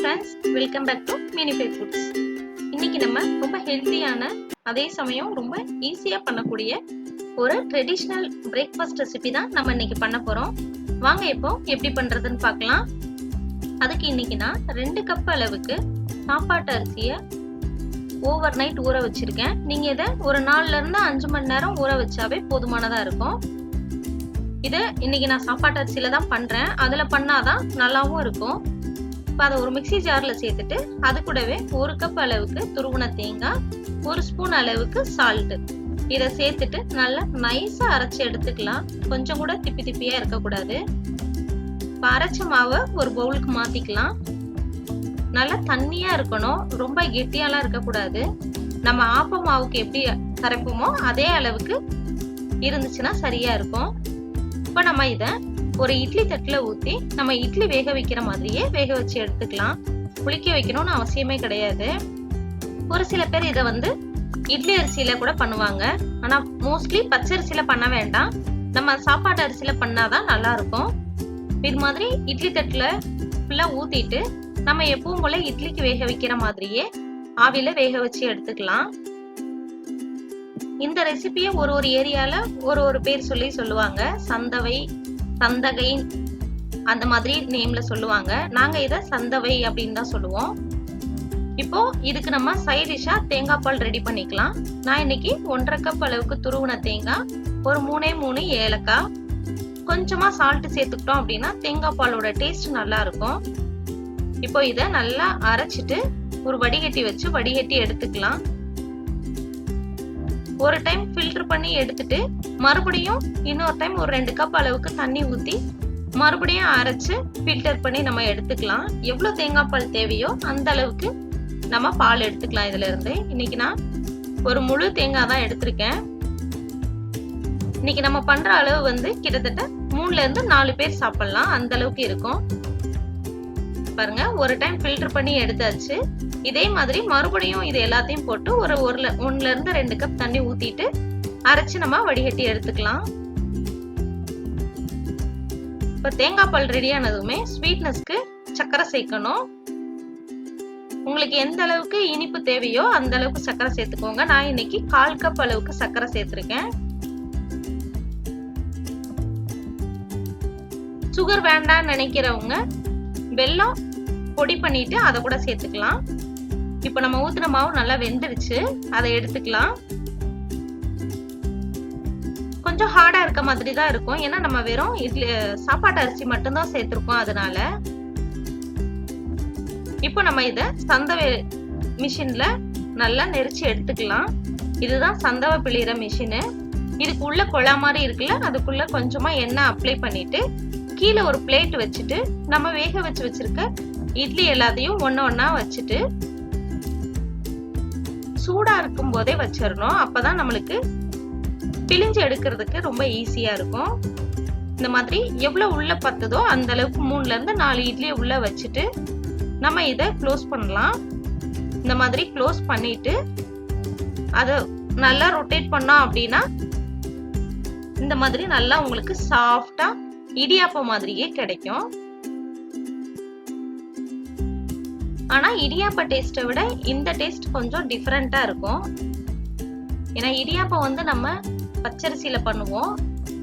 friends, welcome back to Minify foods. இன்னைக்கு நம்ம ரொம்ப ஹெல்தியான அதே சமயம் ரொம்ப ஈஸியா பண்ணக்கூடிய ஒரு ட்ரெடிஷனல் பிரேக்ஃபாஸ்ட் ரெசிபி தான் நம்ம இன்னைக்கு பண்ண போறோம். வாங்க இப்போ எப்படி பண்றதுன்னு பார்க்கலாம். அதுக்கு இன்னைக்கு நான் 2 கப் அளவுக்கு சாப்பாட்டு அரிசியை ஓவர் நைட் ஊற வச்சிருக்கேன். நீங்க இதை ஒரு 4ல இருந்து 5 மணி நேரம் ஊற வச்சாவே போதுமானதா இருக்கும். இதை இன்னைக்கு நான் சாப்பாட்டு அரிசியில தான் பண்றேன். அதுல பண்ணாதான் நல்லாவும் இருக்கும். இப்போ அதை ஒரு மிக்ஸி ஜார்ல சேர்த்துட்டு அது கூடவே 1 கப் அளவுக்கு துருவன தேங்காய், 1 ஸ்பூன் அளவுக்கு சால்ட் இதை சேர்த்துட்டு நல்லா நைஸா அரைச்சி எடுத்துக்கலாம். கொஞ்சம் கூட திப்பி திப்பியா இருக்கக்கூடாது. இப்போ அரைச்ச மாவை ஒரு பவுலுக்கு மாத்திக்கலாம். நல்லா தண்ணியா இருக்கணும், ரொம்ப கெட்டியாலாம் இருக்கக்கூடாது. நம்ம ஆப்ப மாவுக்கு எப்படி கரைப்போமோ அதே அளவுக்கு இருந்துச்சுன்னா சரியா இருக்கும். இப்போ நம்ம இதை ஒரு இட்லி தட்டுல ஊத்தி நம்ம இட்லி வேக வைக்கிற மாதிரியே வேக வச்சு எடுத்துக்கலாம். புளிக்க வைக்கணும்னு அவசியமே கிடையாது. ஒரு சில பேர் இதை இட்லி அரிசியில கூட பண்ணுவாங்க. ஆனா மோஸ்ட்லி பச்சரிசியில பண்ண வேண்டாம், நம்ம சாப்பாட்டு அரிசியில பண்ணாதான் நல்லா இருக்கும். இது மாதிரி இட்லி தட்டுல ஃபுல்லா ஊத்திட்டு நம்ம எப்பவும் போல இட்லிக்கு வேக வைக்கிற மாதிரியே ஆவில வேக வச்சு எடுத்துக்கலாம். இந்த ரெசிபிய ஒரு ஏரியால ஒரு பேர் சொல்லுவாங்க. சந்தவை, சந்தகை அந்த மாதிரி நேம்ல சொல்லுவாங்க. நாங்க இத சந்தவை அப்படின்னு தான் சொல்லுவோம். இப்போ இதுக்கு நம்ம சைட் டிஷ்ஷா தேங்காய் பால் ரெடி பண்ணிக்கலாம். நான் இன்னைக்கு 1.5 கப் அளவுக்கு துருவன தேங்காய், ஒரு 3 ஏலக்காய், கொஞ்சமா சால்ட் சேர்த்துக்கிட்டோம் அப்படின்னா தேங்காய் பாலோட டேஸ்ட் நல்லா இருக்கும். இப்போ இத நல்லா அரைச்சிட்டு ஒரு வடிகட்டி வச்சு வடிகட்டி எடுத்துக்கலாம். ஒரு டைம் ஃபில்டர் பண்ணி எடுத்துட்டு மறுபடியும் இன்னொரு டைம் ஒரு 2 கப் அளவுக்கு தண்ணி ஊத்தி மறுபடியும் அரைச்சு ஃபில்டர் பண்ணி நம்ம எடுத்துக்கலாம். எவ்வளவு தேங்காய் பால் தேவையோ அந்த அளவுக்கு நம்ம பால் எடுத்துக்கலாம். இதுல இருந்து இன்னைக்கு நான் ஒரு முழு தேங்காய் தான் எடுத்திருக்கேன். இன்னைக்கு நம்ம பண்ற அளவு கிட்டத்தட்ட 3ல இருந்து 4 பேர் சாப்பிடலாம், அந்த அளவுக்கு இருக்கும். பாருங்க, ஒரு டைம் ஃபில்டர் பண்ணி எடுத்தாச்சு. இதே மாதிரி மறுபடியும் இது எல்லாத்தையும் போட்டு ஒரு 1ல இருந்து 2 கப் தண்ணி ஊத்திட்டு அரைச்சு நம்ம வடிகட்டி எடுத்துக்கலாம். இப்ப தேங்காய் பால் ரெடி ஆனதுமே ஸ்வீட்னஸ்க்கு சர்க்கரை சேர்க்கணும். உங்களுக்கு எந்த அளவுக்கு இனிப்பு தேவையோ அந்த அளவுக்கு சர்க்கரை சேர்த்துக்கோங்க. நான் இன்னைக்கு 1/4 கப் அளவுக்கு சர்க்கரை சேர்த்திருக்கேன். சுகர் வேண்டாம்னு நினைக்கிறவங்க வெல்லம் பொடி பண்ணிட்டு அதை கூட சேர்த்துக்கலாம். இப்ப நம்ம ஊத்துன மாவு நல்லா வெந்துருச்சு, அதை எடுத்துக்கலாம். கொஞ்சம் ஹார்டா இருக்க மாதிரி தான் இருக்கும், ஏன்னா நம்ம வெறும் சாப்பாட்டு அரிசி மட்டும்தான் சேர்த்திருக்கோம். அதனால இப்போ நம்ம இத சந்தவை மிஷின்ல நல்லா நெரிச்சு எடுத்துக்கலாம். இதுதான் சந்தவை பிழிகிற மிஷின். இதுக்கு உள்ள கொழா மாதிரி இருக்குல்ல, அதுக்குள்ள கொஞ்சமா எண்ணெய் அப்ளை பண்ணிட்டு கீழே ஒரு பிளேட் வச்சுட்டு நம்ம வேக வச்சிருக்க இட்லி எல்லாத்தையும் ஒண்ணா வச்சுட்டு சூடா இருக்கும் போதே வச்சிடணும். அப்பதான் நம்மளுக்கு பிழிஞ்சு எடுக்கிறதுக்கு ரொம்ப ஈஸியா இருக்கும். இந்த மாதிரி எவ்வளவு உள்ள பத்துதோ அந்த அளவுக்கு 3ல இருந்து 4 இட்லியை உள்ள வச்சுட்டு நம்ம இதை க்ளோஸ் பண்ணலாம். இந்த மாதிரி க்ளோஸ் பண்ணிட்டு அதை நல்லா ரொட்டேட் பண்ணோம் அப்படின்னா இந்த மாதிரி நல்லா உங்களுக்கு சாஃப்டா இடியாப்பம் மாதிரியே கிடைக்கும். ஆனா இடியாப்ப டேஸ்ட்டை விட இந்த டேஸ்ட் கொஞ்சம் டிஃபரெண்டா இருக்கும். ஏன்னா இடியாப்பம் நம்ம பச்சரிசியில பண்ணுவோம்.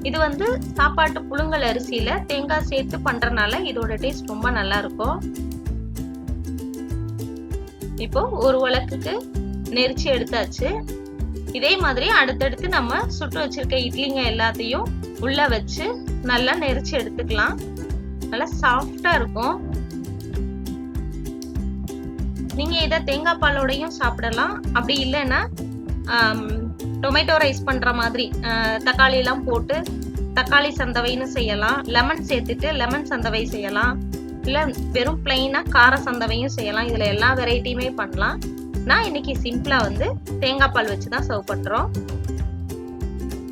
இது சாப்பாட்டு புழுங்கல் அரிசியில தேங்காய் சேர்த்து பண்றதுனால இதோட டேஸ்ட் ரொம்ப நல்லா இருக்கும். இப்போ ஒரு உலக்குக்கு நெரிச்சு எடுத்தாச்சு. இதே மாதிரி அடுத்தடுத்து நம்ம சுட்டு வச்சிருக்க இட்லிங்க எல்லாத்தையும் உள்ள வச்சு நல்லா நெரிச்சு எடுத்துக்கலாம். நல்லா சாஃப்டா இருக்கும். நீங்க இத தேங்காய் பாலோடையும் சாப்பிடலாம். அப்படி இல்லைன்னா டொமேட்டோ ரைஸ் பண்ற மாதிரி தக்காளி எல்லாம் போட்டு தக்காளி சந்தவைன்னு செய்யலாம். லெமன் சேர்த்துட்டு லெமன் சந்தவை செய்யலாம். இல்ல வெறும் பிளைனா கார சந்தவையும் செய்யலாம். இதுல எல்லா வெரைட்டியுமே பண்ணலாம். நான் இன்னைக்கு சிம்பிளா தேங்காய் பால் வச்சுதான் சர்வ் பண்றோம்.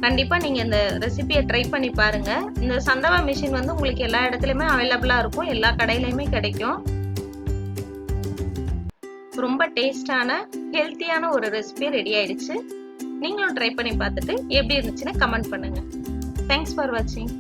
கண்டிப்பா நீங்க இந்த ரெசிபியை ட்ரை பண்ணி பாருங்க. இந்த சந்தவா மிஷின் உங்களுக்கு எல்லா இடத்துலயுமே அவைலபிளா இருக்கும், எல்லா கடையிலயுமே கிடைக்கும். ரொம்ப டேஸ்டான ஹெல்த்தியான ஒரு ரெசிபி ரெடி ஆயிடுச்சு. நீங்களும் ட்ரை பண்ணி பார்த்துட்டு எப்படி இருந்துச்சுன்னு கமெண்ட் பண்ணுங்க. தேங்க்ஸ் ஃபார் வாட்சிங்.